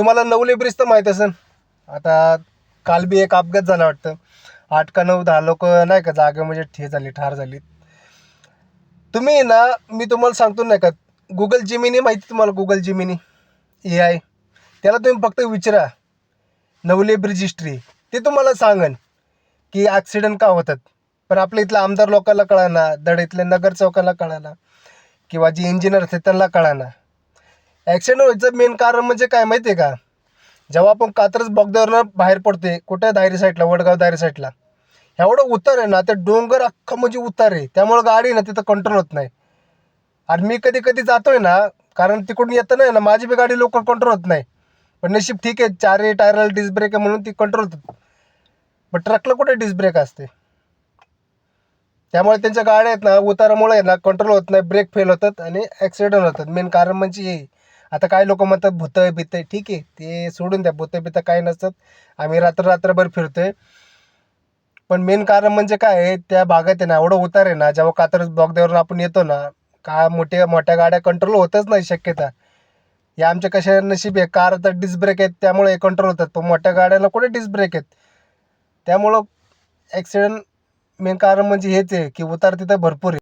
तुम्हाला नवले ब्रिज तर माहीत असेल. आता काल बी एक अपघात झाला वाटतं. 8 का 9 10 लोक नाही का जागे म्हणजे ठार झाली. तुम्ही ना, मी तुम्हाला सांगतो नाही का, गुगल जिमिनी माहिती तुम्हाला, गुगल जिमिनी AI, त्याला तुम्ही फक्त विचारा नवले ब्रिज हिस्ट्री, ते तुम्हाला सांगन की ॲक्सिडेंट का होतात. पण आपल्या इथल्या आमदार लोकांना कळाना, धड इथल्या नगरसेवकांना कळाना, किंवा जे इंजिनियर असतात त्यांना कळाना. ॲक्सिडेंट व्हायचं मेन कारण म्हणजे काय माहिती आहे का? जेव्हा आपण कात्रज बोगद्यावरनं बाहेर पडते, कुठे दायरी साईडला, वडगाव दायरी साईडला, एवढं उतार आहे ना, ते डोंगर अख्खं म्हणजे उतार आहे, त्यामुळं गाडी ना तिथं कंट्रोल होत नाही. आणि मी कधी कधी जातोय ना, कारण तिकडून येतं नाही ना, माझी बी गाडी लवकर कंट्रोल होत नाही. पण नशीब ठीक आहे, 4 टायरला डिस्क ब्रेक आहे म्हणून ती कंट्रोल होतात. पण ट्रकला कुठे डिस्क ब्रेक असते. त्यामुळे त्यांच्या गाड्या आहेत ना, उतारामुळे आहे ना कंट्रोल होत नाही, ब्रेक फेल होतात आणि ॲक्सिडेंट होतात. मेन कारण म्हणजे हे. आता काही लोक म्हणतात भूतं बितं, ठीक आहे, ते सोडून द्या, भूतं बितं काही नसतात, आम्ही रात्रभर फिरतोय. पण मेन कारण म्हणजे काय आहे, त्या भागात आहे ना एवढं उतार आहे ना, जेव्हा कात्रज बोगद्यावरून आपण येतो ना, का मोठ्या मोठ्या गाड्या कंट्रोल होतच नाही शक्यता. या आमच्या कशा नशीब आहे, कार तर डिस्क ब्रेक आहेत त्यामुळे कंट्रोल होतात, पण मोठ्या गाड्याला कुठे डिस्क ब्रेक आहेत. त्यामुळं ॲक्सिडेंट मेन कारण म्हणजे हेच आहे की उतार तिथं भरपूर आहे.